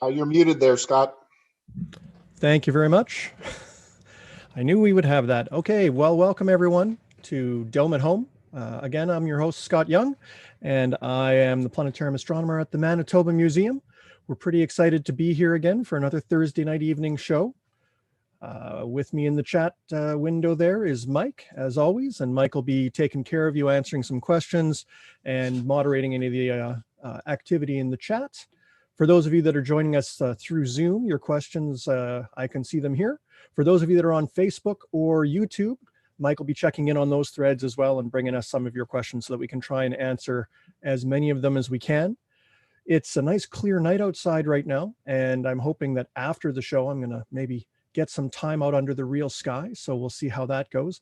You're muted there, Scott. Thank you very much. I knew we would have that. Okay, well, welcome everyone to Dome at Home. Again, I'm your host, Scott Young, and I am the planetarium astronomer at the Manitoba Museum. We're pretty excited to be here again for another Thursday night evening show. With me in the chat window there is Mike, as always, and Mike will be taking care of you, answering some questions and moderating any of the activity in the chat. For those of you that are joining us through Zoom, your questions, I can see them here. For those of you that are on Facebook or YouTube, Mike will be checking in on those threads as well and bringing us some of your questions so that we can try and answer as many of them as we can. It's a nice clear night outside right now, and I'm hoping that after the show, I'm gonna maybe get some time out under the real sky, so we'll see how that goes.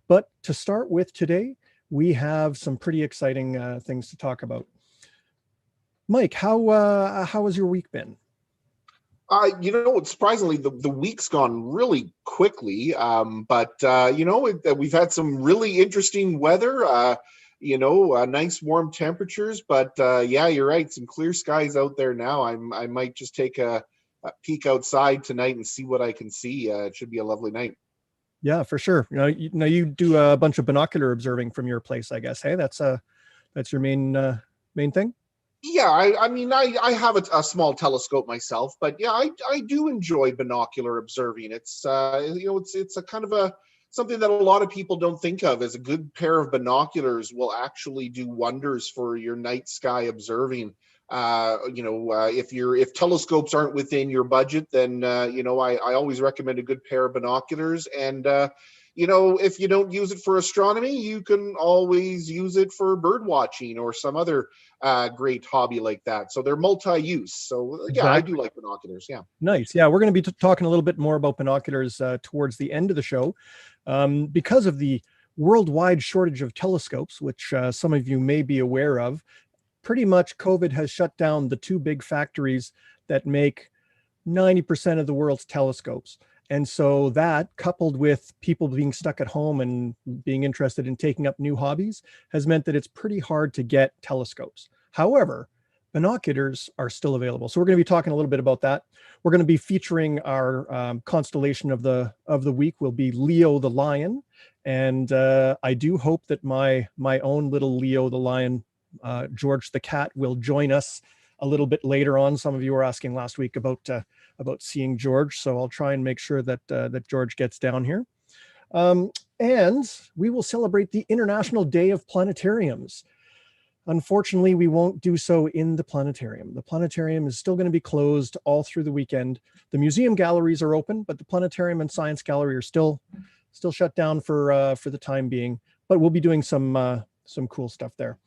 But to start with today, we have some pretty exciting things to talk about. Mike, how has your week been? Surprisingly, the week's gone really quickly. We've had some really interesting weather. Nice warm temperatures. But yeah, you're right. Some clear skies out there now. I might just take a peek outside tonight and see what I can see. It should be a lovely night. Yeah, for sure. You do a bunch of binocular observing from your place, I guess. Hey, that's your main thing. Yeah, I have a small telescope myself, but yeah, I do enjoy binocular observing. It's it's a kind of something that a lot of people don't think of. As a good pair of binoculars will actually do wonders for your night sky observing. If telescopes aren't within your budget, then I always recommend a good pair of binoculars. And if you don't use it for astronomy, you can always use it for bird watching or some other great hobby like that. So they're multi-use. So yeah, exactly. I do like binoculars. Yeah. Nice. Yeah, we're going to be talking a little bit more about binoculars towards the end of the show because of the worldwide shortage of telescopes, which some of you may be aware of. Pretty much COVID has shut down the two big factories that make 90% of the world's telescopes. And so that, coupled with people being stuck at home and being interested in taking up new hobbies, has meant that it's pretty hard to get telescopes. However, binoculars are still available. So we're going to be talking a little bit about that. We're going to be featuring our constellation of the week will be Leo the Lion. And I do hope that my own little Leo the Lion, George the Cat, will join us a little bit later on. Some of you were asking last week about seeing George, so I'll try and make sure that George gets down here. And we will celebrate the International Day of Planetariums. Unfortunately, we won't do so in the planetarium. The planetarium is still going to be closed all through the weekend. The museum galleries are open, but the planetarium and science gallery are still shut down for the time being. But we'll be doing some cool stuff there.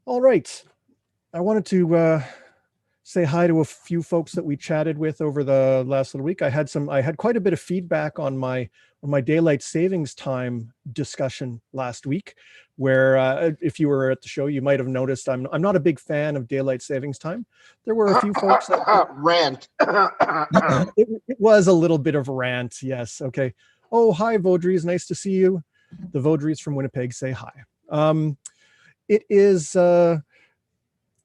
All right, I wanted to say hi to a few folks that we chatted with over the last little week. I had quite a bit of feedback on my daylight savings time discussion last week, where if you were at the show, you might have noticed I'm not a big fan of daylight savings time. There were a few folks that rant. it was a little bit of a rant. Yes. Okay. Oh, hi, Vaudrys. Nice to see you. The Vaudrys from Winnipeg say hi. It is, there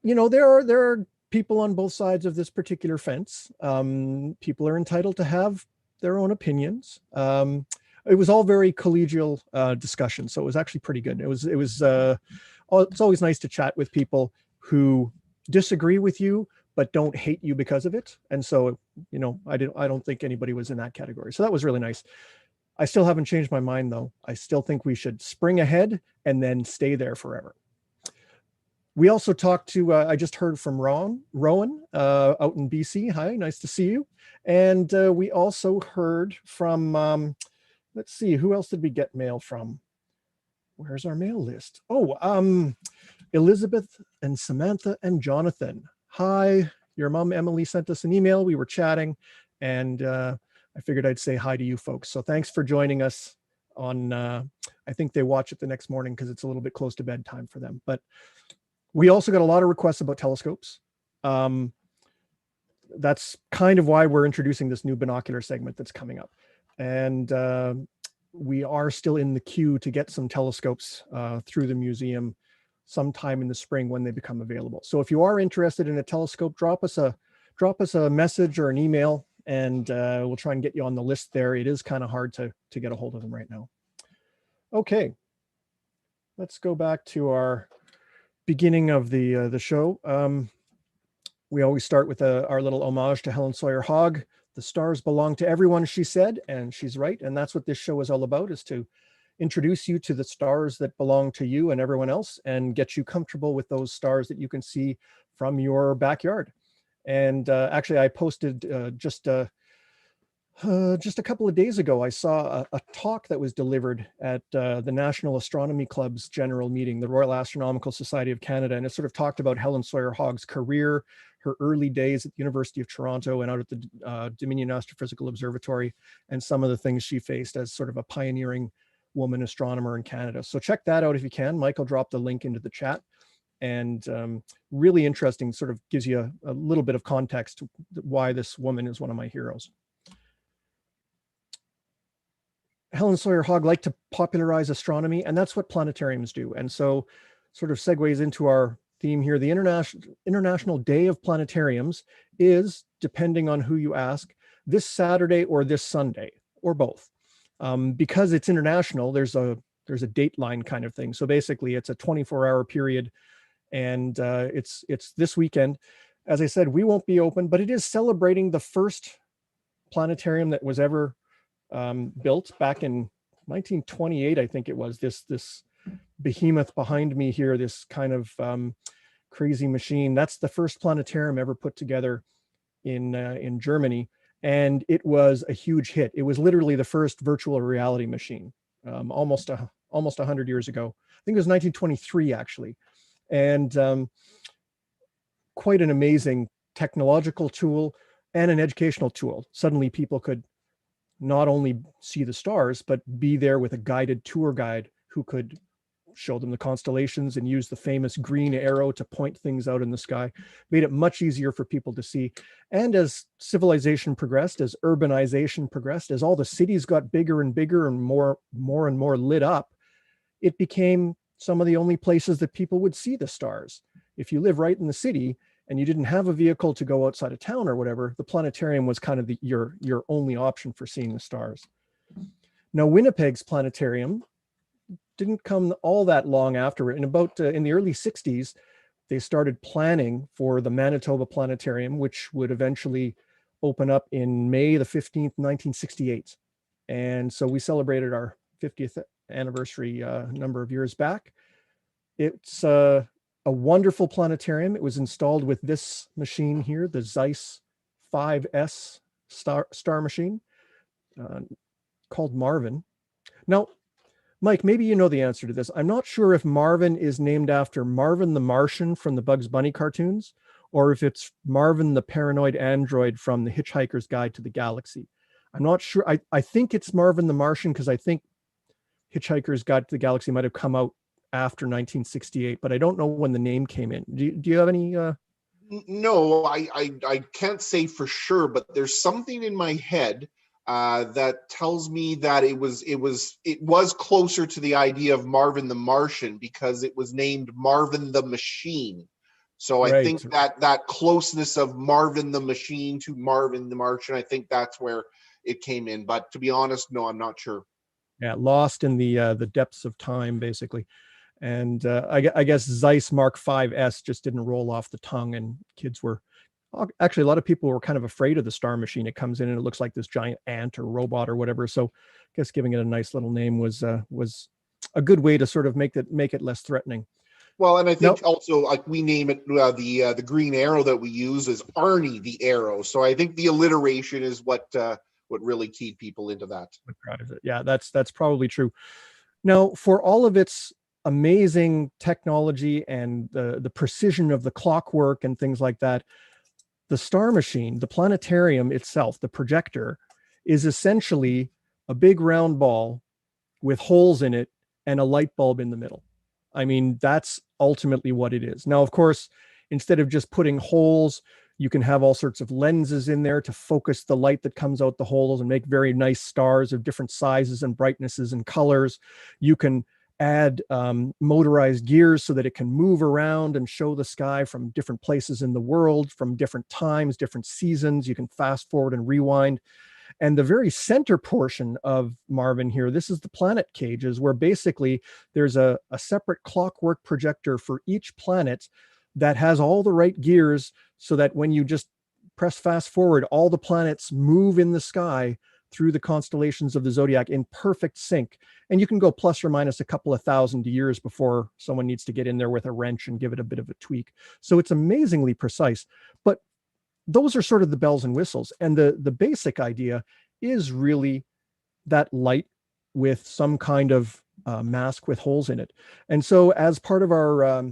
are people on both sides of this particular fence. People are entitled to have their own opinions. It was all very collegial discussion, so it was actually pretty good. It's always nice to chat with people who disagree with you but don't hate you because of it. And so, I don't think anybody was in that category. So that was really nice. I still haven't changed my mind though. I still think we should spring ahead and then stay there forever. We also talked to, I just heard from Rowan out in BC. Hi, nice to see you. And we also heard from, let's see, who else did we get mail from? Where's our mail list? Oh, Elizabeth and Samantha and Jonathan. Hi, your mom, Emily, sent us an email. We were chatting and I figured I'd say hi to you folks. So thanks for joining us on, I think they watch it the next morning because it's a little bit close to bedtime for them. But we also got a lot of requests about telescopes. That's kind of why we're introducing this new binocular segment that's coming up. And we are still in the queue to get some telescopes through the museum sometime in the spring when they become available. So if you are interested in a telescope, drop us a drop us a message or an email, and we'll try and get you on the list there. It is kind of hard to get a hold of them right now. Okay, let's go back to our beginning of the show. We always start with our little homage to Helen Sawyer Hogg. The stars belong to everyone, she said, and she's right. And that's what this show is all about, is to introduce you to the stars that belong to you and everyone else, and get you comfortable with those stars that you can see from your backyard. And actually, I posted just a couple of days ago, I saw a talk that was delivered at the National Astronomy Club's general meeting, the Royal Astronomical Society of Canada, and it sort of talked about Helen Sawyer Hogg's career, her early days at the University of Toronto and out at the Dominion Astrophysical Observatory, and some of the things she faced as sort of a pioneering woman astronomer in Canada. So check that out if you can. Michael dropped the link into the chat, and really interesting, sort of gives you a little bit of context to why this woman is one of my heroes. Helen Sawyer Hogg liked to popularize astronomy, and that's what planetariums do. And so sort of segues into our theme here. The International Day of Planetariums is, depending on who you ask, this Saturday or this Sunday, or both. Because it's international, there's a dateline kind of thing. So basically it's a 24-hour period, and it's this weekend. As I said, we won't be open, but it is celebrating the first planetarium that was ever built back in 1928, I think it was. This behemoth behind me here, this kind of crazy machine. That's the first planetarium ever put together in Germany, and it was a huge hit. It was literally the first virtual reality machine, almost 100 years ago. I think it was 1923 actually, and quite an amazing technological tool and an educational tool. Suddenly, people could not only see the stars, but be there with a guided tour guide who could show them the constellations and use the famous green arrow to point things out in the sky. Made it much easier for people to see. And as civilization progressed, as urbanization progressed, as all the cities got bigger and bigger and more and more lit up, it became some of the only places that people would see the stars. If you live right in the city and you didn't have a vehicle to go outside of town or whatever, the planetarium was kind of your only option for seeing the stars. Now, Winnipeg's planetarium didn't come all that long after it. In the early 60s, they started planning for the Manitoba Planetarium, which would eventually open up in May the 15th, 1968. And so we celebrated our 50th anniversary a number of years back. It's a wonderful planetarium. It was installed with this machine here, the Zeiss 5S star machine, called Marvin. Now, Mike, maybe you know the answer to this. I'm not sure if Marvin is named after Marvin the Martian from the Bugs Bunny cartoons, or if it's Marvin the paranoid android from The Hitchhiker's Guide to the Galaxy. I'm not sure. I think it's Marvin the Martian, because I think Hitchhiker's Guide to the Galaxy might have come out after 1968, but I don't know when the name came in. Do you have any? No, I can't say for sure, but there's something in my head that tells me that it was closer to the idea of Marvin the Martian, because it was named Marvin the Machine. So I think that closeness of Marvin the Machine to Marvin the Martian, I think that's where it came in. But to be honest, no, I'm not sure. Yeah, lost in the depths of time, basically. And I guess Zeiss Mark 5S just didn't roll off the tongue, and kids were actually, a lot of people were kind of afraid of the star machine. It comes in and it looks like this giant ant or robot or whatever. So I guess giving it a nice little name was a good way to sort of make it less threatening. Well, and I think also, like, we name it the green arrow that we use is Arnie the Arrow. So I think the alliteration is what really keyed people into that. Yeah, that's probably true. Now, for all of its amazing technology and the precision of the clockwork and things like that, the star machine, the planetarium itself, the projector, is essentially a big round ball with holes in it and a light bulb in the middle. I mean, that's ultimately what it is. Now, of course, instead of just putting holes, you can have all sorts of lenses in there to focus the light that comes out the holes and make very nice stars of different sizes and brightnesses and colors. You can add motorized gears so that it can move around and show the sky from different places in the world, from different times, different seasons. You can fast forward and rewind. And the very center portion of Marvin here, this is the planet cages, where basically there's a separate clockwork projector for each planet that has all the right gears, so that when you just press fast forward, all the planets move in the sky through the constellations of the Zodiac in perfect sync. And you can go plus or minus a couple of thousand years before someone needs to get in there with a wrench and give it a bit of a tweak. So it's amazingly precise. But those are sort of the bells and whistles. And the basic idea is really that light with some kind of mask with holes in it. And so as part of our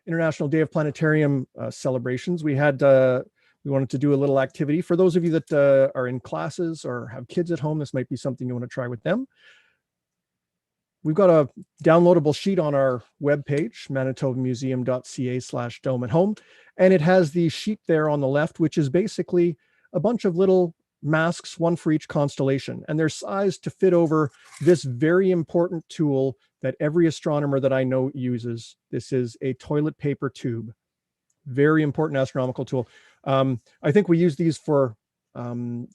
International Day of Planetarium celebrations, we wanted to do a little activity. For those of you that are in classes or have kids at home, this might be something you want to try with them. We've got a downloadable sheet on our webpage, manitobamuseum.ca/dome@home. And it has the sheet there on the left, which is basically a bunch of little masks, one for each constellation. And they're sized to fit over this very important tool that every astronomer that I know uses. This is a toilet paper tube. Very important astronomical tool. I think we use these for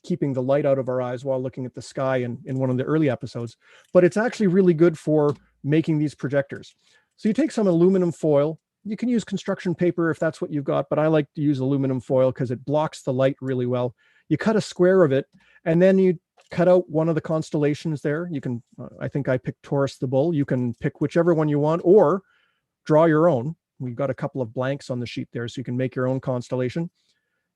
keeping the light out of our eyes while looking at the sky in one of the early episodes, but it's actually really good for making these projectors. So you take some aluminum foil. You can use construction paper if that's what you've got, but I like to use aluminum foil because it blocks the light really well. You cut a square of it, and then you cut out one of the constellations there. You can, I think I picked Taurus the Bull. You can pick whichever one you want or draw your own. We've got a couple of blanks on the sheet there, so you can make your own constellation.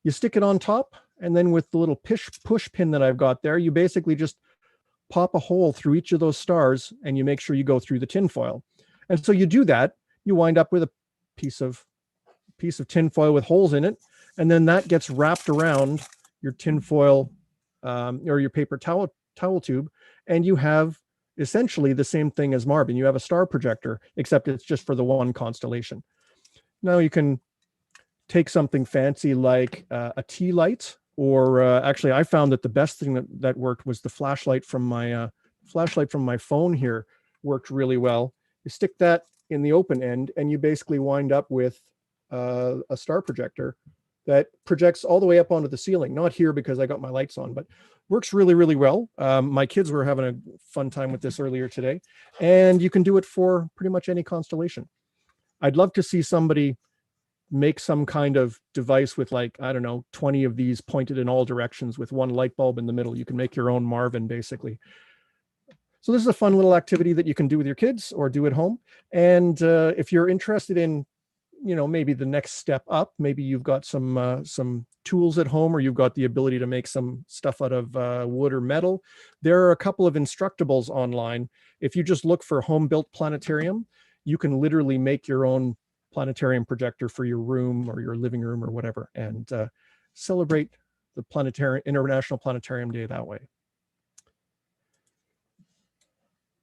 You stick it on top, and then with the little push pin that I've got there, you basically just pop a hole through each of those stars, and you make sure you go through the tinfoil. And so you do that, you wind up with a piece of tinfoil with holes in it, and then that gets wrapped around your tinfoil or your paper towel tube, and you have essentially the same thing as Marvin. You have a star projector, except it's just for the one constellation. Now you can take something fancy like a tea light, or actually I found that the best thing that worked was the flashlight from my phone here worked really well. You stick that in the open end, and you basically wind up with a star projector that projects all the way up onto the ceiling. Not here because I got my lights on, but works really, really well. My kids were having a fun time with this earlier today, and you can do it for pretty much any constellation. I'd love to see somebody make some kind of device with, like, I don't know, 20 of these pointed in all directions with one light bulb in the middle. You can make your own Marvin, basically. So this is a fun little activity that you can do with your kids or do at home. And if you're interested in, maybe the next step up, maybe you've got some tools at home, or you've got the ability to make some stuff out of wood or metal. There are a couple of Instructables online. If you just look for home built planetarium, you can literally make your own planetarium projector for your room or your living room or whatever, and celebrate the International Planetarium Day that way.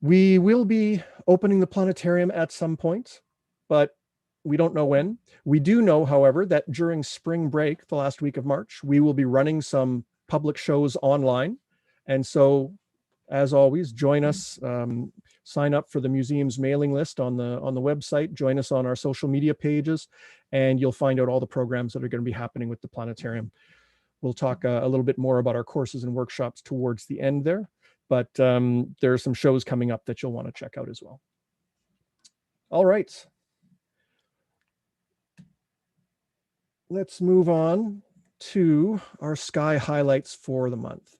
We will be opening the planetarium at some point, but we don't know when. We do know, however, that during spring break, the last week of March, we will be running some public shows online. And so, as always, join us. Sign up for the museum's mailing list on the website. Join us on our social media pages, and you'll find out all the programs that are going to be happening with the planetarium. We'll talk a little bit more about our courses and workshops towards the end there, but there are some shows coming up that you'll want to check out as well. All right. Let's move on to our sky highlights for the month.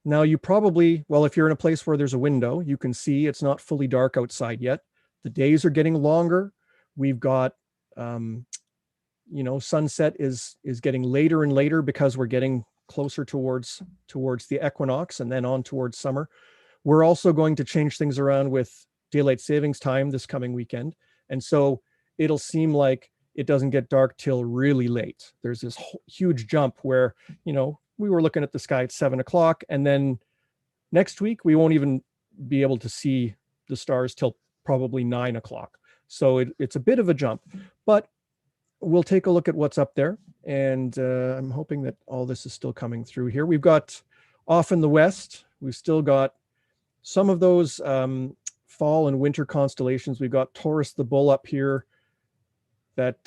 Now, you probably, well, if you're in a place where there's a window, you can see it's not fully dark outside yet. The days are getting longer. We've got, sunset is getting later and later because we're getting closer towards the equinox and then on towards summer. We're also going to change things around with daylight savings time this coming weekend. And so it'll seem like it doesn't get dark till really late. There's this huge jump where, we were looking at the sky at 7 o'clock, and then next week we won't even be able to see the stars till probably 9 o'clock. So it's a bit of a jump, but we'll take a look at what's up there. And I'm hoping that all this is still coming through here. We've got off in the west, we've still got some of those fall and winter constellations. We've got Taurus the Bull up here that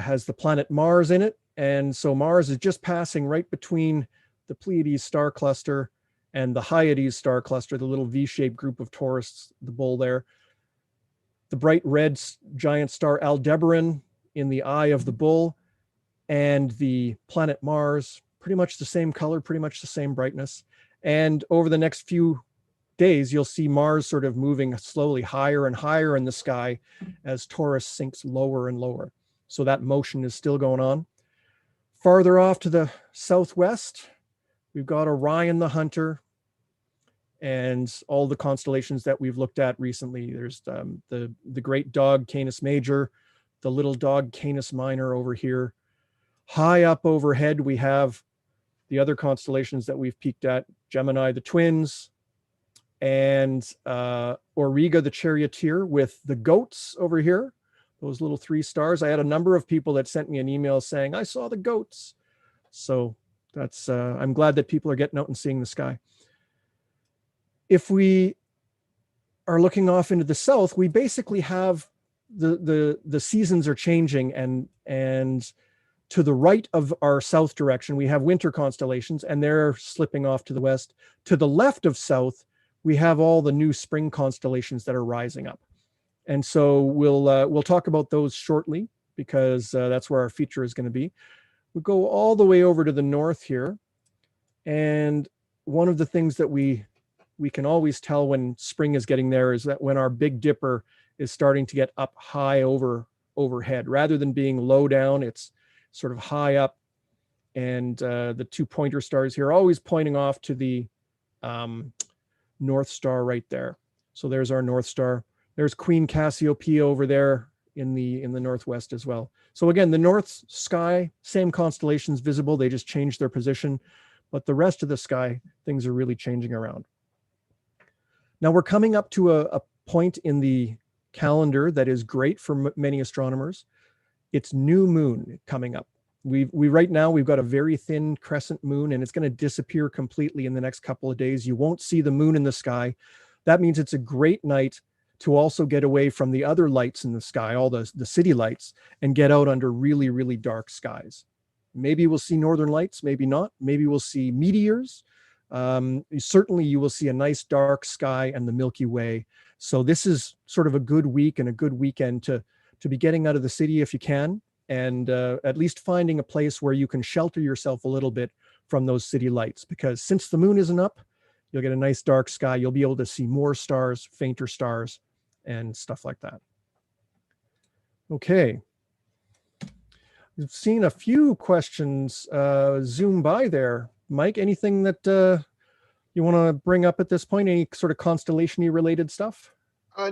has the planet Mars in it. And so Mars is just passing right between the Pleiades star cluster and the Hyades star cluster, the little V-shaped group of Taurus, the Bull there. The bright red giant star Aldebaran in the eye of the Bull, and the planet Mars, pretty much the same color, pretty much the same brightness. And over the next few days, you'll see Mars sort of moving slowly higher and higher in the sky as Taurus sinks lower and lower. So that motion is still going on. Farther off to the southwest, we've got Orion the Hunter and all the constellations that we've looked at recently. There's the great dog Canis Major, the little dog Canis Minor over here. High up overhead, we have the other constellations that we've peeked at, Gemini the Twins, and Auriga the Charioteer with the goats over here, those little 3 stars. I had a number of people that sent me an email saying, I saw the goats. So that's, I'm glad that people are getting out and seeing the sky. If we are looking off into the south, we basically have the seasons are changing, and to the right of our south direction, we have winter constellations, and they're slipping off to the west. To the left of south, we have all the new spring constellations that are rising up. And so we'll talk about those shortly, because that's where our feature is going to be. We go all the way over to the north here. And one of the things that we can always tell when spring is getting there is that when our Big Dipper is starting to get up high overhead, rather than being low down, it's sort of high up. And the 2 pointer stars here always pointing off to the North Star right there. So there's our North Star. There's Queen Cassiopeia over there in the northwest as well. So again, the north sky, same constellations visible, they just changed their position, but the rest of the sky, things are really changing around. Now we're coming up to a point in the calendar that is great for many astronomers. It's new moon coming up. We right now, we've got a very thin crescent moon, and it's going to disappear completely in the next couple of days. You won't see the moon in the sky. That means it's a great night to also get away from the other lights in the sky, all the city lights, and get out under really, really dark skies. Maybe we'll see northern lights, maybe not. Maybe we'll see meteors. Certainly you will see a nice dark sky and the Milky Way. So this is sort of a good week and a good weekend to be getting out of the city if you can, and at least finding a place where you can shelter yourself a little bit from those city lights, because since the moon isn't up, you'll get a nice dark sky. You'll be able to see more stars, fainter stars, and stuff like that. Okay. We've seen a few questions zoom by there. Mike, anything that you want to bring up at this point? Any sort of constellation-y related stuff?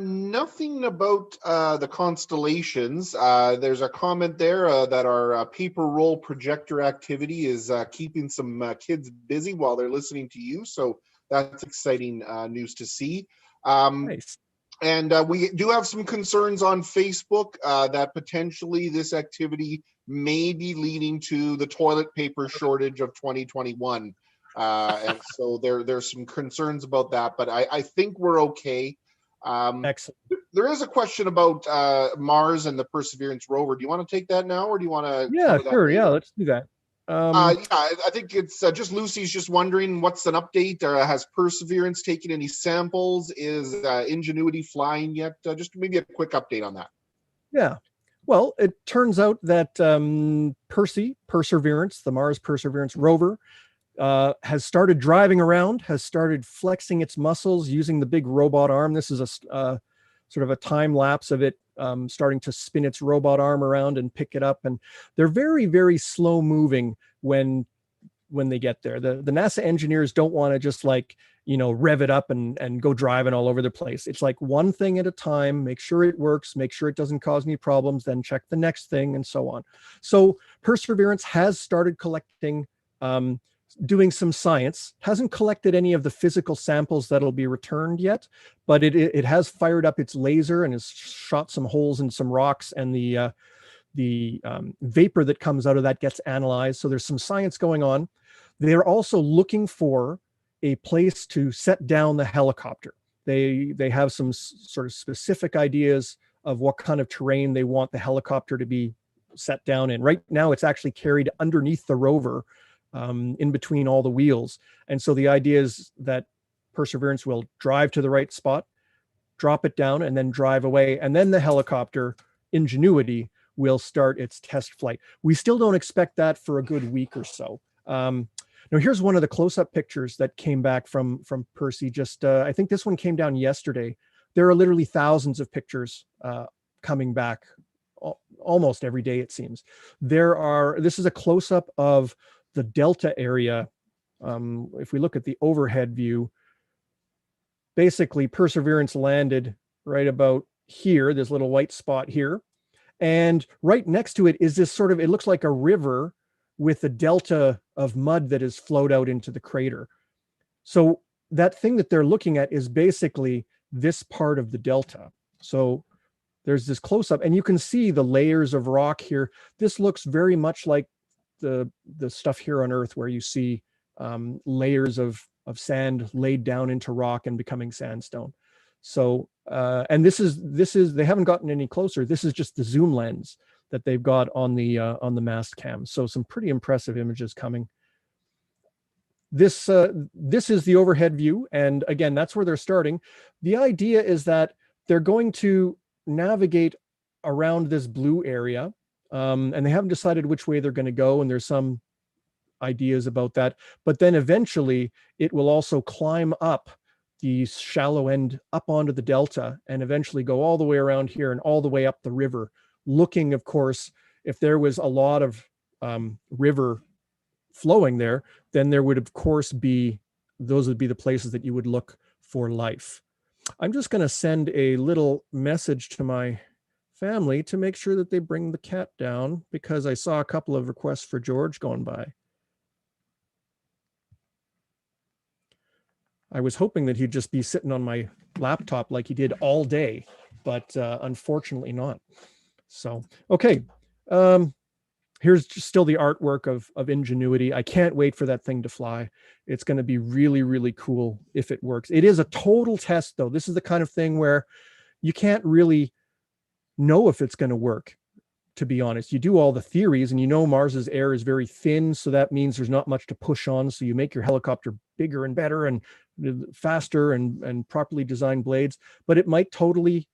Nothing about the constellations. There's a comment there that our paper roll projector activity is keeping some kids busy while they're listening to you. So that's exciting news to see. Nice. And we do have some concerns on Facebook that potentially this activity may be leading to the toilet paper shortage of 2021. And so there's some concerns about that, but I think we're okay. Excellent. There is a question about Mars and the Perseverance rover. Do you want to take that now, or do you want to? Yeah, sure. Yeah, let's do that. Yeah, I think it's just Lucy's just wondering what's an update. Has Perseverance taken any samples? Is Ingenuity flying yet? Just maybe a quick update on that. Yeah. Well, it turns out that Perseverance, the Mars Perseverance rover, has started driving around, has started flexing its muscles using the big robot arm. This is a sort of a time lapse of it starting to spin its robot arm around and pick it up. And they're very, very slow moving when they get there. The NASA engineers don't want to just rev it up and go driving all over the place. It's like one thing at a time, make sure it works, make sure it doesn't cause any problems, then check the next thing, and so on. So Perseverance has started collecting, doing some science, hasn't collected any of the physical samples that'll be returned yet, but it has fired up its laser and has shot some holes in some rocks, and the vapor that comes out of that gets analyzed. So there's some science going on. They're also looking for a place to set down the helicopter. They have some sort of specific ideas of what kind of terrain they want the helicopter to be set down in. Right now, it's actually carried underneath the rover, in between all the wheels. And so the idea is that Perseverance will drive to the right spot, drop it down, and then drive away. And then the helicopter, Ingenuity, will start its test flight. We still don't expect that for a good week or so. Now, here's one of the close-up pictures that came back from Percy. Just, I think this one came down yesterday. There are literally thousands of pictures coming back almost every day, it seems. This is a close-up of the Delta area. If we look at the overhead view, basically Perseverance landed right about here, this little white spot here. And right next to it is this sort of, it looks like a river with a delta of mud that has flowed out into the crater. So that thing that they're looking at is basically this part of the delta. So there's this close-up, and you can see the layers of rock here. This looks very much like the stuff here on Earth, where you see layers of sand laid down into rock and becoming sandstone. So, and this is, they haven't gotten any closer. This is just the zoom lens that they've got on the mast cam. So some pretty impressive images coming. This is the overhead view. And again, that's where they're starting. The idea is that they're going to navigate around this blue area. And they haven't decided which way they're going to go. And there's some ideas about that. But then eventually it will also climb up the shallow end up onto the delta and eventually go all the way around here and all the way up the river, looking, of course, if there was a lot of river flowing there, then there would, of course, those would be the places that you would look for life. I'm just going to send a little message to my family to make sure that they bring the cat down, because I saw a couple of requests for George going by. I was hoping that he'd just be sitting on my laptop like he did all day, but unfortunately not. So, okay. Here's just still the artwork of Ingenuity. I can't wait for that thing to fly. It's going to be really, really cool if it works. It is a total test, though. This is the kind of thing where you can't really know if it's going to work, to be honest. You do all the theories, and you know Mars's air is very thin, so that means there's not much to push on. So you make your helicopter bigger and better and faster and properly designed blades, but it might totally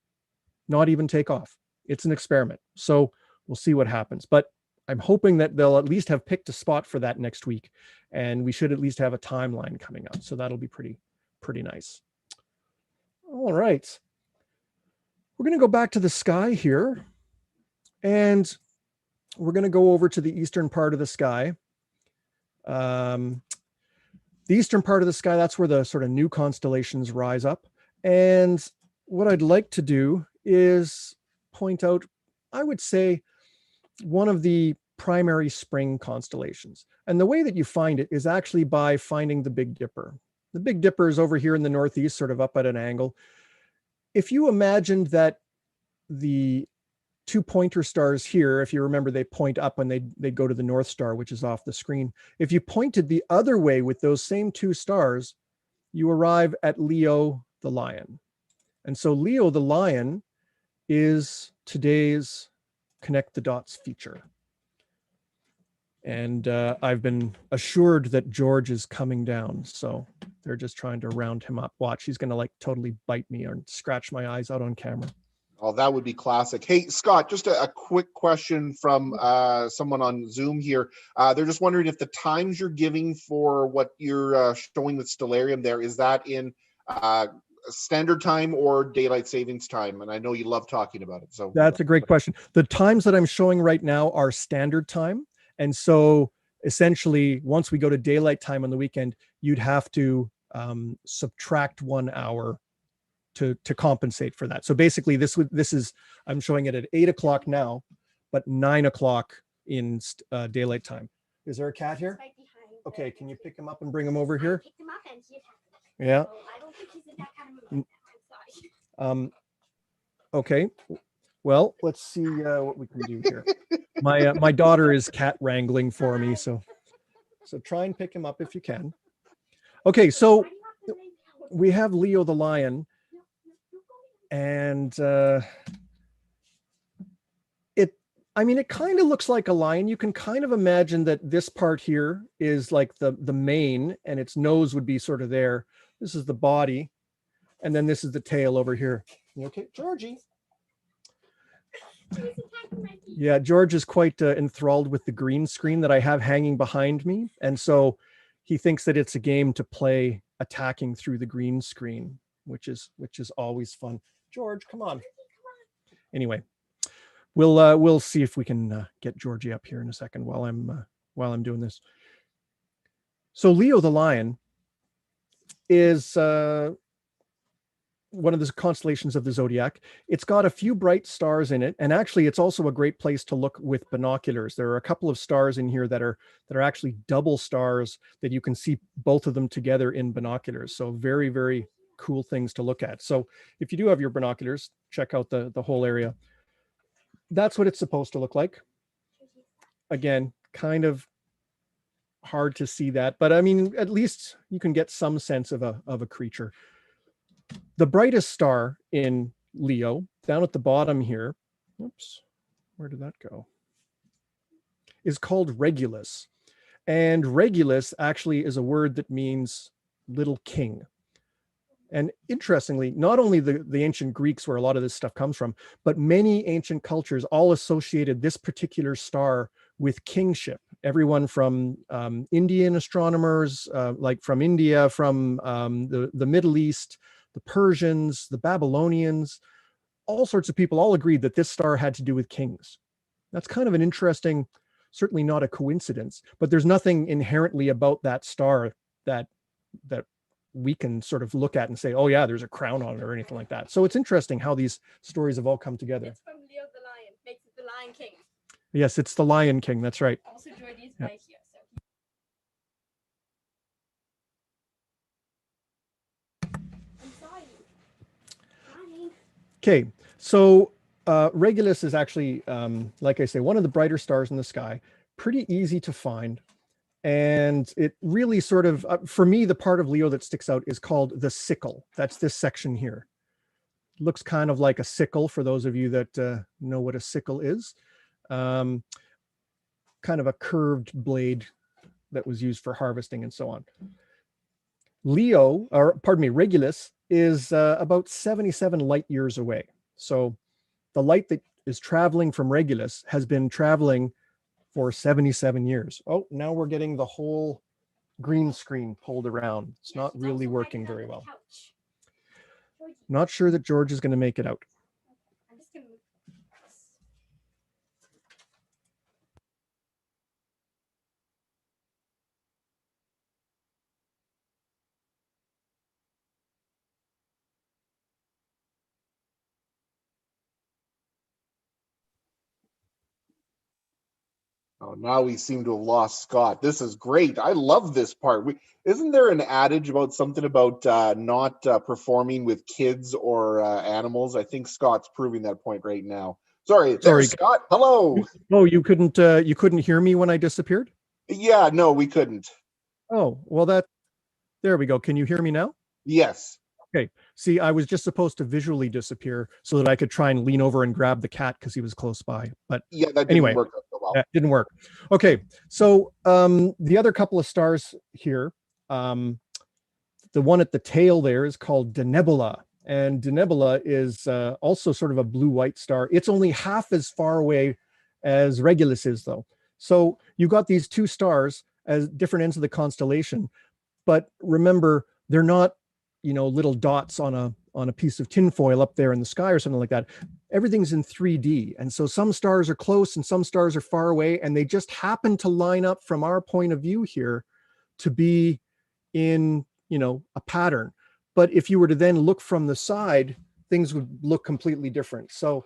not even take off. It's an experiment. So we'll see what happens. But I'm hoping that they'll at least have picked a spot for that next week, and we should at least have a timeline coming up. So that'll be pretty nice. All right. We're going to go back to the sky here, and we're going to go over to the eastern part of the sky. The eastern part of the sky, that's where the sort of new constellations rise up. And what I'd like to do is point out, I would say, one of the primary spring constellations. And the way that you find it is actually by finding the Big Dipper. The Big Dipper is over here in the northeast, sort of up at an angle. If you imagined that the two pointer stars here, if you remember, they point up when they go to the North Star, which is off the screen. If you pointed the other way with those same two stars, you arrive at Leo the Lion. And so Leo the Lion is today's Connect the Dots feature. And I've been assured that George is coming down. So they're just trying to round him up. Watch, he's going to like totally bite me or scratch my eyes out on camera. Oh, that would be classic. Hey, Scott, just a quick question from someone on Zoom here. They're just wondering if the times you're giving for what you're showing with Stellarium there, is that in standard time or daylight savings time? And I know you love talking about it. So that's a great question. The times that I'm showing right now are standard time. And so essentially, once we go to daylight time on the weekend, you'd have to subtract 1 hour to compensate for that. So basically this is, I'm showing it at 8 o'clock now, but 9 o'clock in daylight time. Is there a cat here? Right behind. Okay, can you pick him up and bring him over here? Pick him up and see if yeah. So I don't think he's in that kind of mood. I'm sorry. Okay. Well, let's see what we can do here. My daughter is cat wrangling for me, so try and pick him up if you can. Okay, so we have Leo the Lion. And I mean, it kind of looks like a lion. You can kind of imagine that this part here is like the mane, and its nose would be sort of there. This is the body, and then this is the tail over here. You okay, Georgie? Yeah, George is quite enthralled with the green screen that I have hanging behind me, and so he thinks that it's a game to play attacking through the green screen, which is always fun. George, come on. Anyway. We'll see if we can get Georgie up here in a second while I'm doing this. So Leo the lion is one of the constellations of the Zodiac. It's got a few bright stars in it, and actually it's also a great place to look with binoculars. There are a couple of stars in here that are actually double stars that you can see both of them together in binoculars. So very, very cool things to look at. So if you do have your binoculars, check out the whole area. That's what it's supposed to look like. Again, kind of hard to see that, but I mean, at least you can get some sense of a creature. The brightest star in Leo, down at the bottom here, oops, where did that go? Is called Regulus. And Regulus actually is a word that means little king. And interestingly, not only the ancient Greeks, where a lot of this stuff comes from, but many ancient cultures all associated this particular star with kingship. Everyone from Indian astronomers, like from India, from the Middle East, the Persians, the Babylonians, all sorts of people all agreed that this star had to do with kings. That's kind of an interesting, certainly not a coincidence, but there's nothing inherently about that star that we can sort of look at and say, oh yeah, there's a crown on it or anything like that. So it's interesting how these stories have all come together. It's from Leo the lion, makes it the Lion King. Yes, it's the Lion King, that's right. Also Jordy's right here. So. I'm sorry. Okay, so Regulus is actually, like I say, one of the brighter stars in the sky, pretty easy to find. And it really sort of, for me, the part of Leo that sticks out is called the sickle. That's this section here. It looks kind of like a sickle for those of you that know what a sickle is. Kind of a curved blade that was used for harvesting and so on. Regulus is about 77 light years away. So the light that is traveling from Regulus has been traveling for 77 years. Oh, now we're getting the whole green screen pulled around. It's not really working very well. Not sure that George is going to make it out. Oh, now we seem to have lost Scott. This is great. I love this part. Isn't there an adage about something about not performing with kids or animals? I think Scott's proving that point right now. Sorry, Scott. Hello. Oh, you couldn't hear me when I disappeared? Yeah, no, we couldn't. Oh, well, there we go. Can you hear me now? Yes. Okay. See, I was just supposed to visually disappear so that I could try and lean over and grab the cat because he was close by. But yeah, that didn't anyway, work out so well. That didn't work. Okay. So the other couple of stars here, the one at the tail there is called Denebola. And Denebola is also sort of a blue-white star. It's only half as far away as Regulus is, though. So you've got these two stars as different ends of the constellation. But remember, they're not, little dots on a piece of tinfoil up there in the sky or something like that. Everything's in 3D. And so some stars are close and some stars are far away, and they just happen to line up from our point of view here to be in, a pattern. But if you were to then look from the side, things would look completely different. So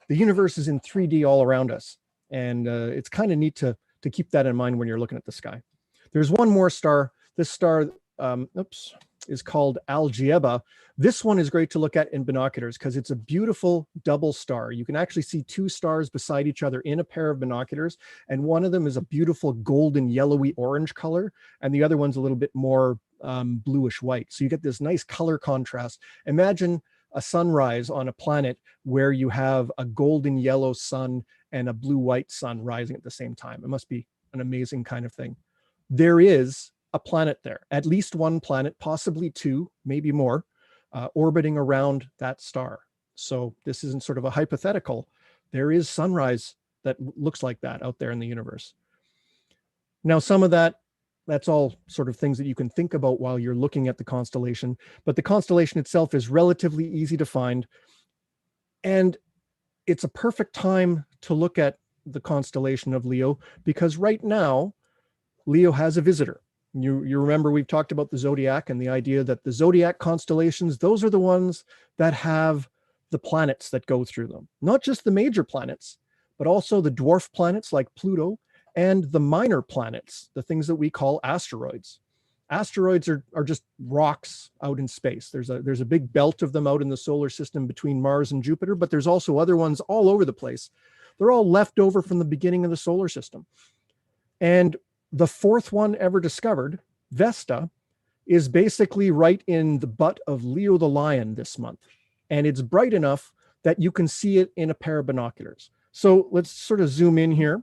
the universe is in 3D all around us. And it's kind of neat to keep that in mind when you're looking at the sky. There's one more star. This star, is called Algeba. This one is great to look at in binoculars because it's a beautiful double star. You can actually see two stars beside each other in a pair of binoculars, and one of them is a beautiful golden yellowy orange color, and the other one's a little bit more bluish white. So you get this nice color contrast. Imagine a sunrise on a planet where you have a golden yellow sun and a blue white sun rising at the same time. It must be an amazing kind of thing. There is a planet there, at least one planet, possibly two, maybe more, orbiting around that star. So this isn't sort of a hypothetical. There is sunrise that looks like that out there in the universe. Now, some of that's all sort of things that you can think about while you're looking at the constellation, but the constellation itself is relatively easy to find. And it's a perfect time to look at the constellation of Leo, because right now, Leo has a visitor. You remember we've talked about the Zodiac and the idea that the Zodiac constellations, those are the ones that have the planets that go through them. Not just the major planets, but also the dwarf planets like Pluto and the minor planets, the things that we call asteroids. Asteroids are just rocks out in space. There's a big belt of them out in the solar system between Mars and Jupiter, but there's also other ones all over the place. They're all left over from the beginning of the solar system. And the fourth one ever discovered, Vesta, is basically right in the butt of Leo the Lion this month. And it's bright enough that you can see it in a pair of binoculars. So let's sort of zoom in here.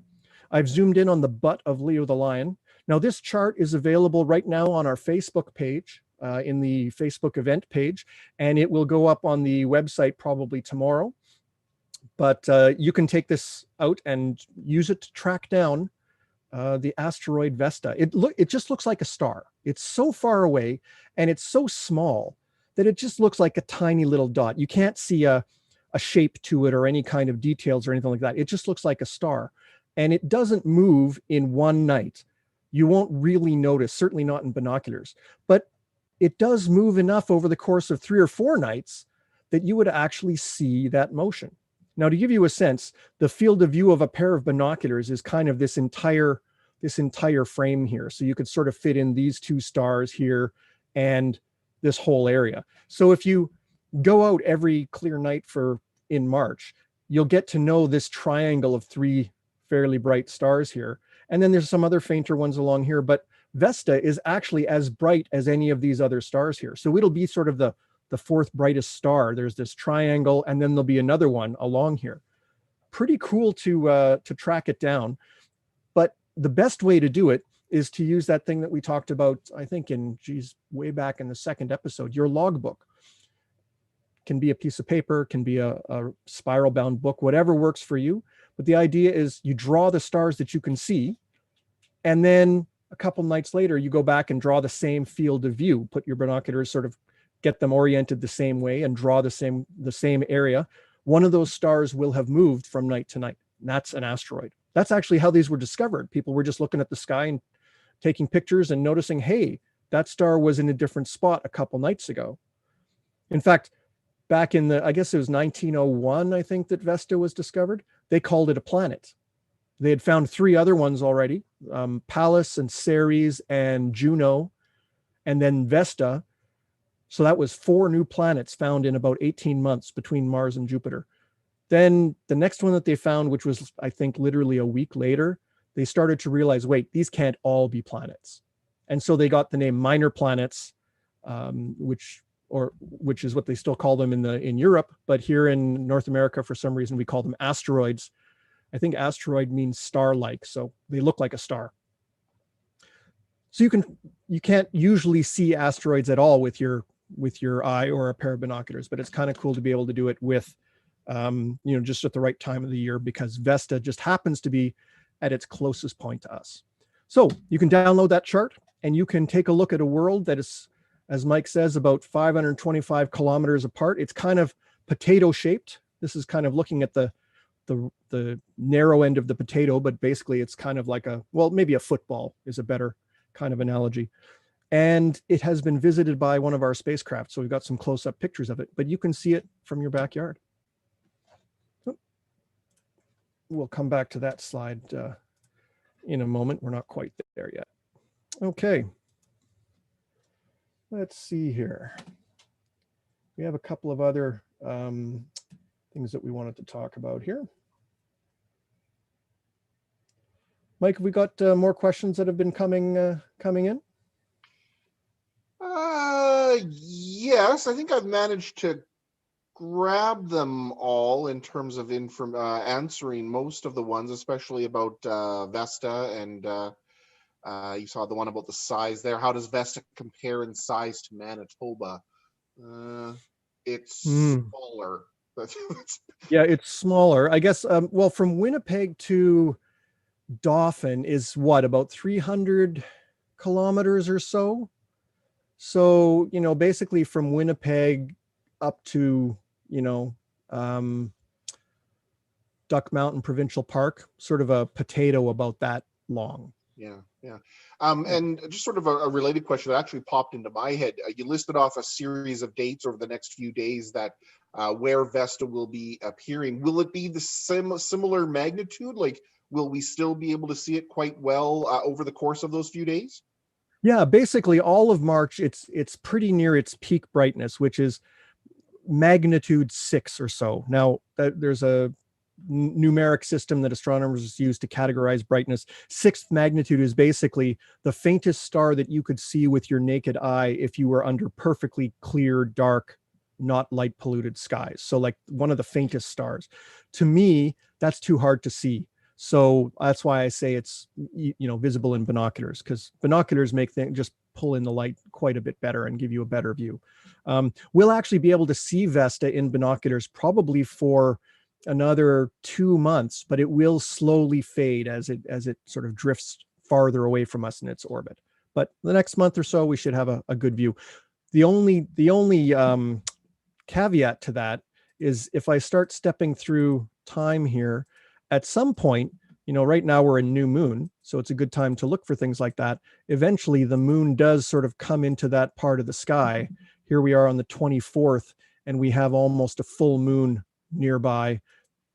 I've zoomed in on the butt of Leo the Lion. Now this chart is available right now on our Facebook page, in the Facebook event page, and it will go up on the website probably tomorrow. But you can take this out and use it to track down the asteroid Vesta. It just looks like a star. It's so far away and it's so small that it just looks like a tiny little dot. You can't see a shape to it or any kind of details or anything like that. It just looks like a star, and it doesn't move in one night. You won't really notice, certainly not in binoculars, but it does move enough over the course of 3 or 4 nights that you would actually see that motion. Now, to give you a sense, the field of view of a pair of binoculars is kind of this entire frame here. So you could sort of fit in these 2 stars here and this whole area. So if you go out every clear night in March, you'll get to know this triangle of 3 fairly bright stars here. And then there's some other fainter ones along here, but Vesta is actually as bright as any of these other stars here. So it'll be sort of the 4th brightest star. There's this triangle, and then there'll be another one along here. Pretty cool to track it down. But the best way to do it is to use that thing that we talked about, I think way back in the 2nd episode, your logbook. Can be a piece of paper, can be a spiral bound book, whatever works for you. But the idea is you draw the stars that you can see, and then a couple nights later, you go back and draw the same field of view, put your binoculars, sort of get them oriented the same way and draw the same area. One of those stars will have moved from night to night. And that's an asteroid. That's actually how these were discovered. People were just looking at the sky and taking pictures and noticing, hey, that star was in a different spot a couple nights ago. In fact, back in I guess it was 1901, I think, that Vesta was discovered. They called it a planet. They had found 3 other ones already, Pallas and Ceres and Juno, and then Vesta. So that was 4 new planets found in about 18 months between Mars and Jupiter. Then the next one that they found, which was, I think, literally a week later, they started to realize, wait, these can't all be planets. And so they got the name minor planets, which is what they still call them in Europe, but here in North America, for some reason, we call them asteroids. I think asteroid means star-like, so they look like a star. So you can't usually see asteroids at all with your eye or a pair of binoculars, but it's kind of cool to be able to do it with, just at the right time of the year, because Vesta just happens to be at its closest point to us. So you can download that chart and you can take a look at a world that is, as Mike says, about 525 kilometers apart. It's kind of potato shaped. This is kind of looking at the narrow end of the potato, but basically it's kind of like maybe a football is a better kind of analogy. And it has been visited by one of our spacecraft. So we've got some close-up pictures of it, but you can see it from your backyard. We'll come back to that slide in a moment. We're not quite there yet. Okay. Let's see here. We have a couple of other things that we wanted to talk about here. Mike, have we got more questions that have been coming in? Yes, I think I've managed to grabbed them all in terms of answering most of the ones, especially about Vesta, and you saw the one about the size there. How does Vesta compare in size to Manitoba? It's smaller. Yeah, it's smaller. I guess, well, from Winnipeg to Dauphin is what, about 300 kilometers or so? So, you know, basically from Winnipeg up to, you know, Duck Mountain Provincial Park, sort of a potato about that long. Yeah. And just sort of a related question that actually popped into my head. You listed off a series of dates over the next few days that where Vesta will be appearing. Will it be the similar magnitude? Like, will we still be able to see it quite well over the course of those few days? Yeah, basically all of March, it's pretty near its peak brightness, which is magnitude 6 or so. Now, there's a numeric system that astronomers use to categorize brightness. 6th magnitude is basically the faintest star that you could see with your naked eye if you were under perfectly clear, dark, not light polluted skies. So like one of the faintest stars. To me, that's too hard to see. So that's why I say it's, you know, visible in binoculars, because binoculars make things, just pull in the light quite a bit better and give you a better view. We'll actually be able to see Vesta in binoculars probably for another 2 months, but it will slowly fade as it sort of drifts farther away from us in its orbit. But the next month or so, we should have a good view. The only caveat to that is if I start stepping through time here, at some point, you know, right now we're in new moon, so it's a good time to look for things like that. Eventually, the moon does sort of come into that part of the sky. Here we are on the 24th, and we have almost a full moon nearby.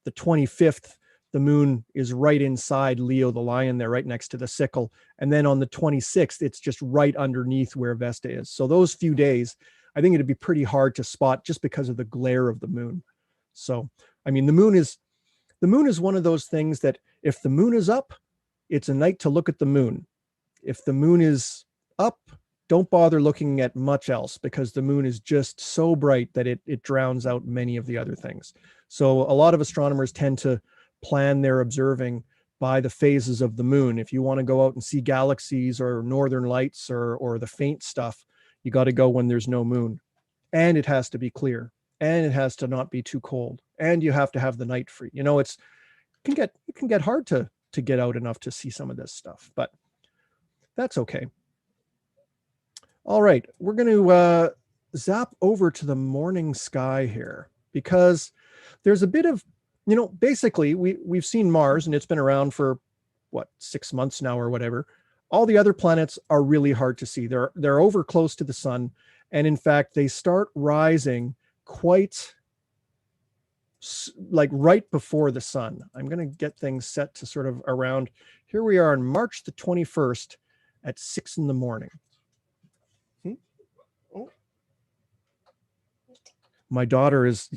The 25th, the moon is right inside Leo the Lion there, right next to the sickle. And then on the 26th, it's just right underneath where Vesta is. So those few days, I think it'd be pretty hard to spot just because of the glare of the moon. So, I mean, the moon is one of those things that if the moon is up, it's a night to look at the moon. If the moon is up, don't bother looking at much else, because the moon is just so bright that it drowns out many of the other things. So a lot of astronomers tend to plan their observing by the phases of the moon. If you want to go out and see galaxies or northern lights or the faint stuff, you got to go when there's no moon. And it has to be clear. And it has to not be too cold. And you have to have the night free. You know, it can get hard to get out enough to see some of this stuff, but that's okay. All right, we're going to zap over to the morning sky here, because there's a bit of, you know, basically we've seen Mars and it's been around for what, 6 months now or whatever. All the other planets are really hard to see. They're over close to the sun. And in fact, they start rising quite like right before the sun. I'm going to get things set to sort of around, here we are on March the 21st at 6 in the morning. My daughter is,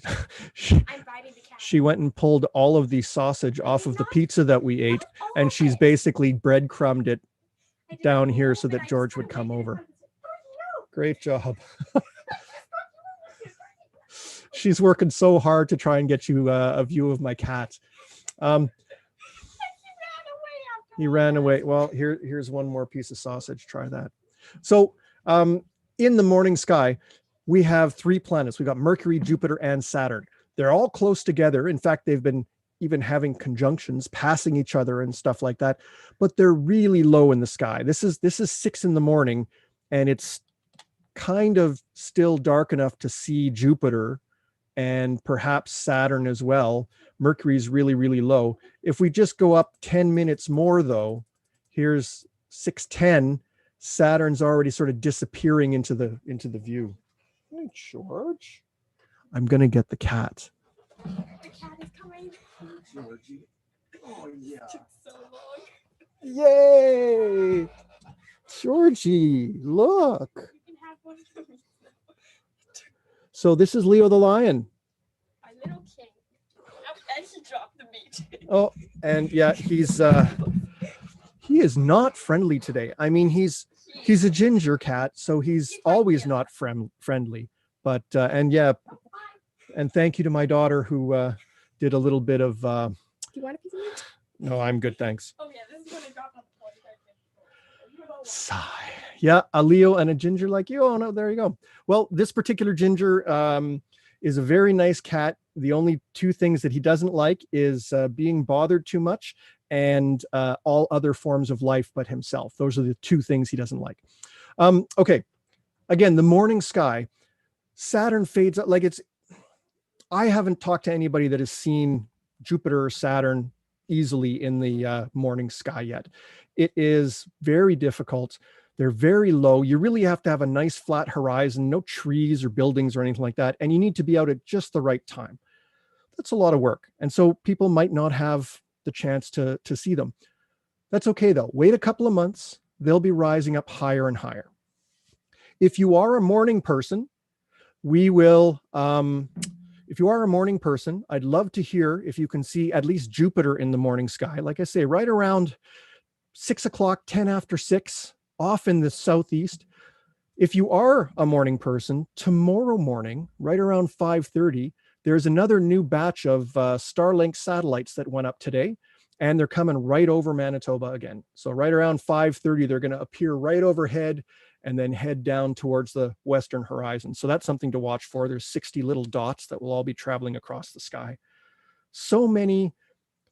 she went and pulled all of the sausage off of the pizza that we ate, and she's basically breadcrumbed it down here so that George would come over. Great job. She's working so hard to try and get you a view of my cat. He ran away. Well, here's one more piece of sausage. Try that. So in the morning sky, we have 3 planets. We got Mercury, Jupiter, and Saturn. They're all close together. In fact, they've been even having conjunctions, passing each other and stuff like that. But they're really low in the sky. This is 6 in the morning, and it's kind of still dark enough to see Jupiter and perhaps Saturn as well. Mercury's really, really low. If we just go up 10 minutes more, though, here's 6:10. Saturn's already sort of disappearing into the view. Hey, George. I'm gonna get the cat. The cat is coming. Georgie. Oh yeah. It took so long. Yay! Georgie, look. You can have one of those. So this is Leo the Lion. My little king. Oh, and he dropped the meat. Oh, and yeah, he is not friendly today. I mean, he's a ginger cat, so he's always not friendly. But and yeah, And thank you to my daughter who did a little bit of. Do you want a piece of meat? No, I'm good, thanks. Oh yeah, this is when I dropped on the floor. Sigh. Yeah, a Leo and a ginger like you. Oh no, there you go. Well, this particular ginger is a very nice cat. The only two things that he doesn't like is being bothered too much and all other forms of life but himself. Those are the two things he doesn't like. Okay, again, the morning sky. Saturn fades out like it's. I haven't talked to anybody that has seen Jupiter or Saturn easily in the morning sky yet. It is very difficult. They're very low. You really have to have a nice flat horizon, no trees or buildings or anything like that. And you need to be out at just the right time. That's a lot of work. And so people might not have the chance to see them. That's okay though. Wait a couple of months. They'll be rising up higher and higher. If you are a morning person, we will, if you are a morning person, I'd love to hear if you can see at least Jupiter in the morning sky. Like I say, right around 6 o'clock, 10 after 6, off in the southeast. If you are a morning person, tomorrow morning, right around 5:30, there's another new batch of Starlink satellites that went up today, and they're coming right over Manitoba again. So right around 5:30, they're going to appear right overhead and then head down towards the western horizon. So that's something to watch for. There's 60 little dots that will all be traveling across the sky. So many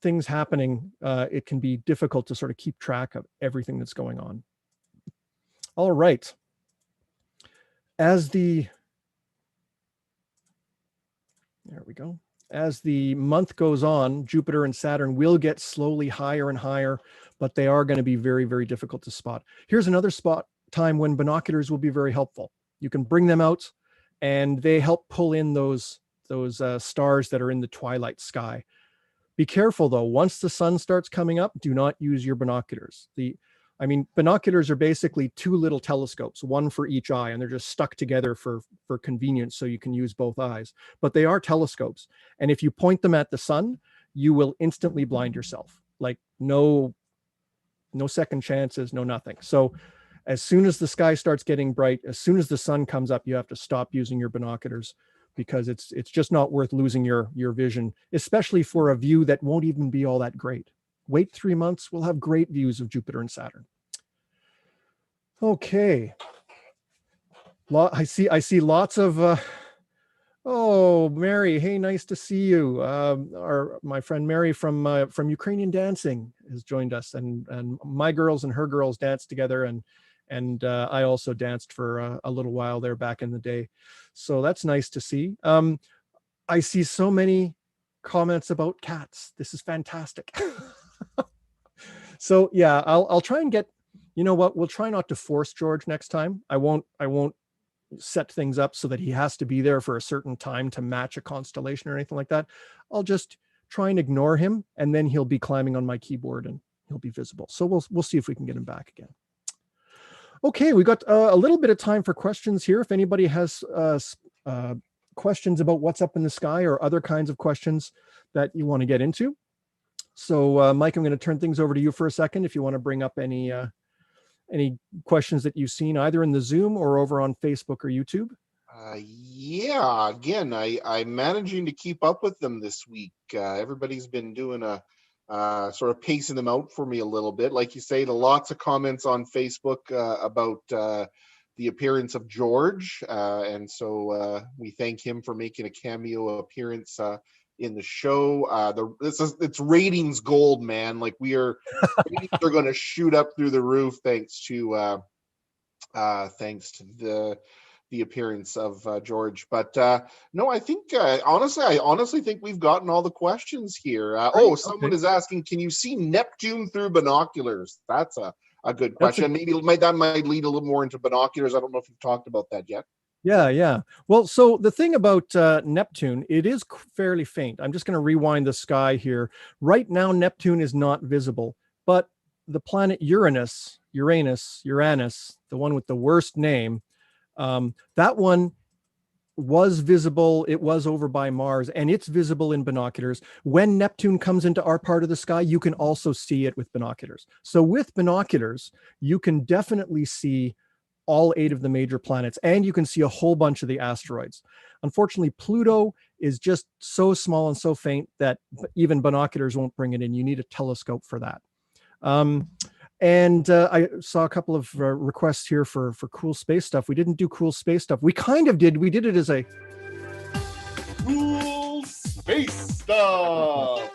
things happening, it can be difficult to sort of keep track of everything that's going on. All right. There we go. As the month goes on, Jupiter and Saturn will get slowly higher and higher, but they are going to be very, very difficult to spot. Here's another time when binoculars will be very helpful. You can bring them out and they help pull in those stars that are in the twilight sky. Be careful though, once the sun starts coming up, do not use your binoculars. Binoculars are basically two little telescopes, one for each eye, and they're just stuck together for convenience so you can use both eyes. But they are telescopes. And if you point them at the sun, you will instantly blind yourself. Like no second chances, no nothing. So as soon as the sky starts getting bright, as soon as the sun comes up, you have to stop using your binoculars because it's just not worth losing your vision, especially for a view that won't even be all that great. Wait 3 months, we'll have great views of Jupiter and Saturn. Okay. I see lots of, oh, Mary, hey, nice to see you. My friend Mary from Ukrainian Dancing has joined us, and my girls and her girls danced together, and I also danced for a little while there back in the day. So that's nice to see. I see so many comments about cats. This is fantastic. So yeah, I'll try and get, you know what, we'll try not to force George next time. I won't set things up so that he has to be there for a certain time to match a constellation or anything like that. I'll just try and ignore him, and then he'll be climbing on my keyboard and he'll be visible. So we'll see if we can get him back again. Okay, we got a little bit of time for questions here. If anybody has questions about what's up in the sky or other kinds of questions that you want to get into. So Mike, I'm going to turn things over to you for a second if you want to bring up any questions that you've seen either in the Zoom or over on Facebook or YouTube. Yeah, again, I'm managing to keep up with them this week. Everybody's been doing a sort of pacing them out for me a little bit. Like you say, lots of comments on Facebook about the appearance of George. And so we thank him for making a cameo appearance in the show. It's ratings gold, man. Like ratings are going to shoot up through the roof thanks to the appearance of George. But no, I think I honestly think we've gotten all the questions here. Someone is asking, can you see Neptune through binoculars? That's a good question. Maybe that might lead a little more into binoculars. I don't know if you've talked about that yet. Yeah. Well, so the thing about Neptune, it is fairly faint. I'm just going to rewind the sky here. Right now, Neptune is not visible, but the planet Uranus, the one with the worst name, that one was visible. It was over by Mars, and it's visible in binoculars. When Neptune comes into our part of the sky, you can also see it with binoculars. So with binoculars, you can definitely see all 8 of the major planets, and you can see a whole bunch of the asteroids. Unfortunately, Pluto is just so small and so faint that even binoculars won't bring it in. You need a telescope for that. And I saw a couple of requests here for cool space stuff. We didn't do cool space stuff. We kind of did. We did it as a Cool space stuff.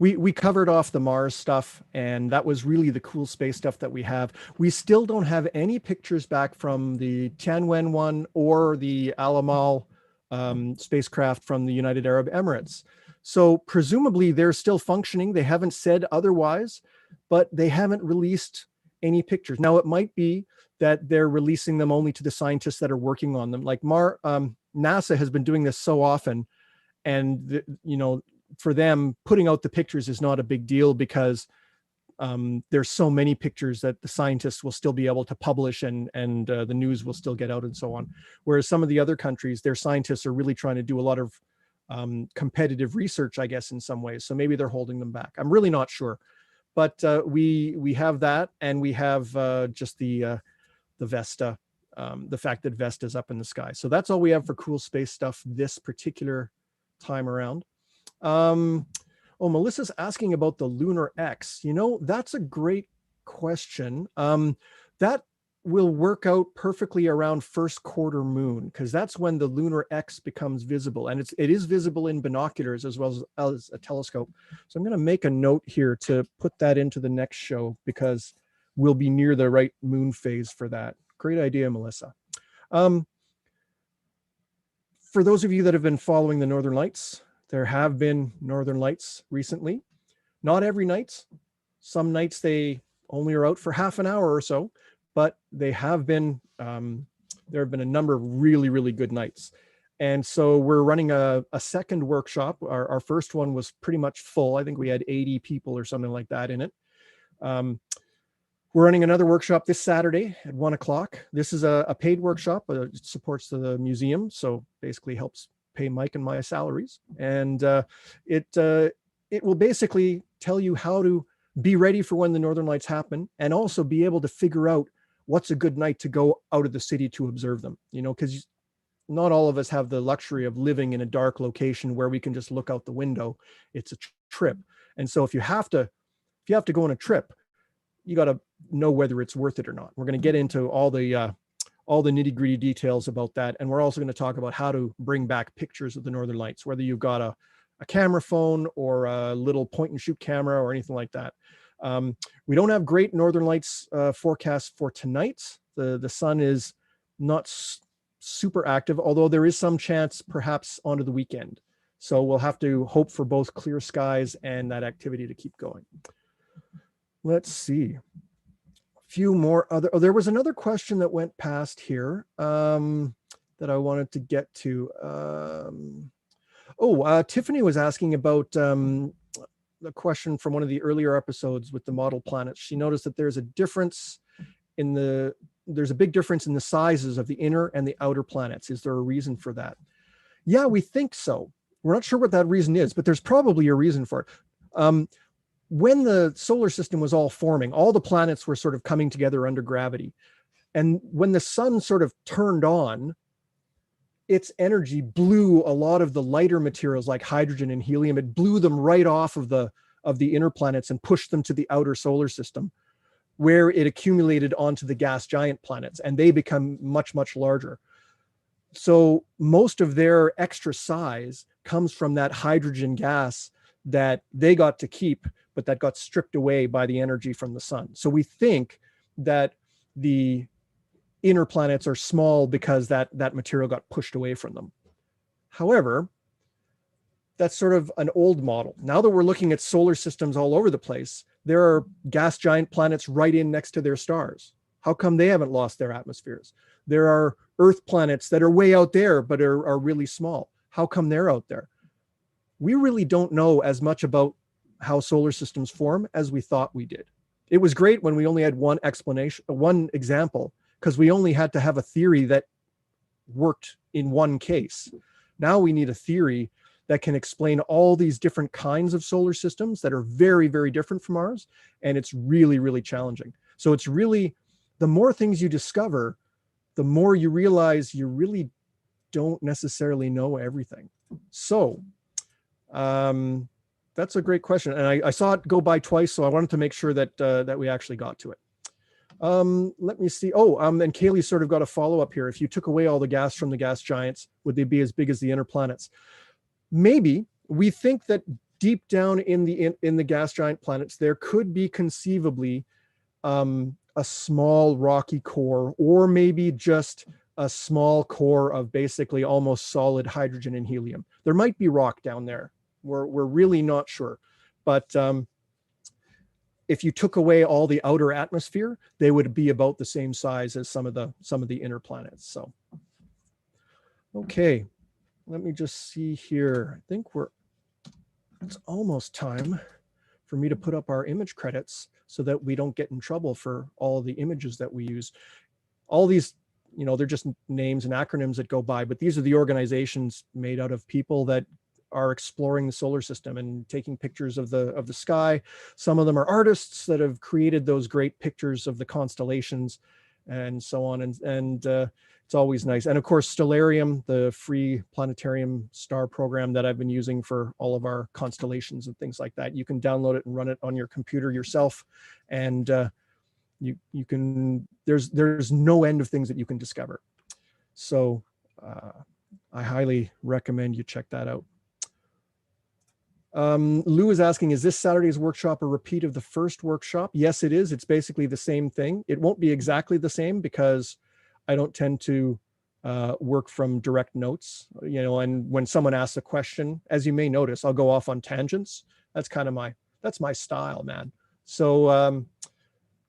We covered off the Mars stuff, and that was really the cool space stuff that we have. We still don't have any pictures back from the Tianwen one or the Alamal spacecraft from the United Arab Emirates. So presumably they're still functioning. They haven't said otherwise, but they haven't released any pictures. Now, it might be that they're releasing them only to the scientists that are working on them. Like NASA has been doing this so often, and for them, putting out the pictures is not a big deal because there's so many pictures that the scientists will still be able to publish, and the news will still get out and so on. Whereas some of the other countries, their scientists are really trying to do a lot of competitive research, I guess, in some ways. So maybe they're holding them back. I'm really not sure. But we have that, and we have just the Vesta, the fact that Vesta is up in the sky. So that's all we have for cool space stuff this particular time around. Melissa's asking about the lunar X. That's a great question. That will work out perfectly around first quarter moon, because that's when the lunar X becomes visible, and it is visible in binoculars as well as a telescope. So I'm going to make a note here to put that into the next show, because we'll be near the right moon phase for that. Great idea, Melissa. For those of you that have been following the Northern Lights, there have been Northern Lights recently. Not every night. Some nights they only are out for half an hour or so, but they have been, there have been a number of really, really good nights. And so we're running a second workshop. Our first one was pretty much full. I think we had 80 people or something like that in it. We're running another workshop this Saturday at 1 o'clock. This is a paid workshop. It supports the museum, so basically helps pay Mike and my salaries. And it will basically tell you how to be ready for when the Northern Lights happen, and also be able to figure out what's a good night to go out of the city to observe them. Because not all of us have the luxury of living in a dark location where we can just look out the window. It's a trip. And so if you have to go on a trip, you got to know whether it's worth it or not. We're going to get into all the nitty-gritty details about that. And we're also going to talk about how to bring back pictures of the Northern Lights, whether you've got a camera phone or a little point and shoot camera or anything like that. We don't have great Northern Lights forecast for tonight. The sun is not super active, although there is some chance perhaps onto the weekend. So we'll have to hope for both clear skies and that activity to keep going. Let's see. A few more other, there was another question that went past here that I wanted to get to. Tiffany was asking about the question from one of the earlier episodes with the model planets. She noticed that there's a difference there's a big difference in the sizes of the inner and the outer planets. Is there a reason for that? Yeah, we think so. We're not sure what that reason is, but there's probably a reason for it. When the solar system was all forming, all the planets were sort of coming together under gravity. And when the sun sort of turned on, its energy blew a lot of the lighter materials like hydrogen and helium. It blew them right off of the inner planets and pushed them to the outer solar system, where it accumulated onto the gas giant planets, and they become much, much larger. So most of their extra size comes from that hydrogen gas that they got to keep, but that got stripped away by the energy from the sun. So we think that the inner planets are small because that material got pushed away from them. However, that's sort of an old model. Now that we're looking at solar systems all over the place, there are gas giant planets right in next to their stars. How come they haven't lost their atmospheres? There are Earth planets that are way out there, but are really small. How come they're out there? We really don't know as much about how solar systems form as we thought we did. It was great when we only had one explanation, one example, because we only had to have a theory that worked in one case. Now we need a theory that can explain all these different kinds of solar systems that are very, very different from ours. And it's really, really challenging. So it's really, the more things you discover, the more you realize you really don't necessarily know everything. So that's a great question. And I saw it go by twice, so I wanted to make sure that that we actually got to it. Let me see. And Kaylee sort of got a follow-up here. If you took away all the gas from the gas giants, would they be as big as the inner planets? Maybe. We think that deep down in the gas giant planets, there could be conceivably a small rocky core, or maybe just a small core of basically almost solid hydrogen and helium. There might be rock down there. We're really not sure. But if you took away all the outer atmosphere, they would be about the same size as some of the inner planets. So, okay, let me just see here. I think it's almost time for me to put up our image credits so that we don't get in trouble for all the images that we use. All these, they're just names and acronyms that go by, but these are the organizations made out of people that are exploring the solar system and taking pictures of the sky. Some of them are artists that have created those great pictures of the constellations and so on. And it's always nice. And of course, Stellarium, the free planetarium star program that I've been using for all of our constellations and things like that. You can download it and run it on your computer yourself. And you can, there's no end of things that you can discover. So I highly recommend you check that out. Lou is asking, is this Saturday's workshop a repeat of the first workshop? Yes, it is. It's basically the same thing. It won't be exactly the same because I don't tend to work from direct notes, and when someone asks a question, as you may notice, I'll go off on tangents. That's kind of that's my style, man. So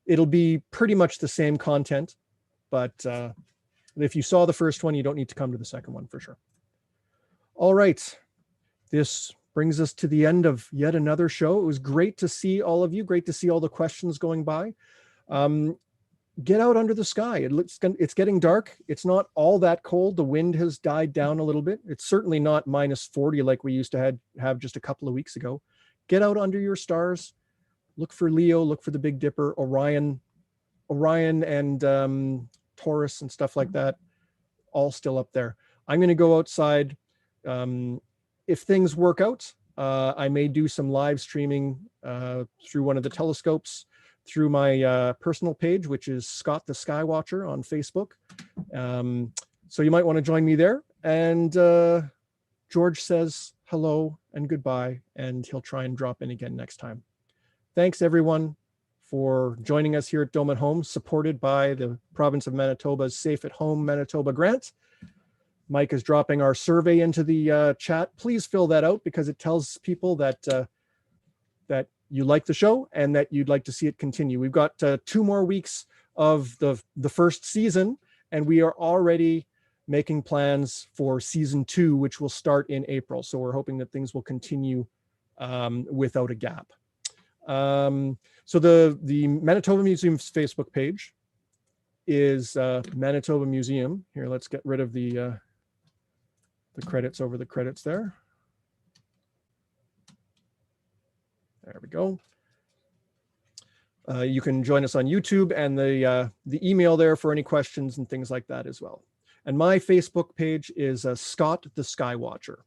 it'll be pretty much the same content, but if you saw the first one, you don't need to come to the second one for sure. All right. This brings us to the end of yet another show. It was great to see all of you. Great to see all the questions going by. Get out under the sky. It's getting dark. It's not all that cold. The wind has died down a little bit. It's certainly not -40 like we used to have just a couple of weeks ago. Get out under your stars. Look for Leo. Look for the Big Dipper, Orion and Taurus and stuff like that. All still up there. I'm going to go outside. If things work out, I may do some live streaming through one of the telescopes through my personal page, which is Scott the Skywatcher on Facebook. So you might want to join me there. And George says hello and goodbye, and he'll try and drop in again next time. Thanks everyone for joining us here at Dome at Home, supported by the province of Manitoba's Safe at Home Manitoba grant. Mike is dropping our survey into the chat. Please fill that out because it tells people that that you like the show and that you'd like to see it continue. We've got 2 more weeks of the first season, and we are already making plans for season 2, which will start in April. So we're hoping that things will continue without a gap. So the Manitoba Museum's Facebook page is Manitoba Museum. Here, let's get rid of the credits over the credits there. There we go. You can join us on YouTube and the email there for any questions and things like that as well. And my Facebook page is Scott the Skywatcher.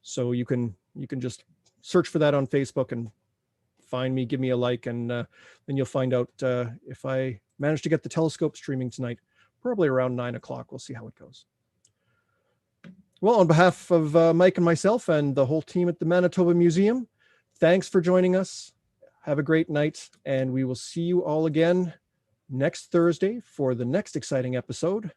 So you can just search for that on Facebook and find me, give me a like, and then you'll find out if I manage to get the telescope streaming tonight, probably around 9 o'clock. We'll see how it goes. Well, on behalf of Mike and myself and the whole team at the Manitoba Museum, thanks for joining us. Have a great night, and we will see you all again next Thursday for the next exciting episode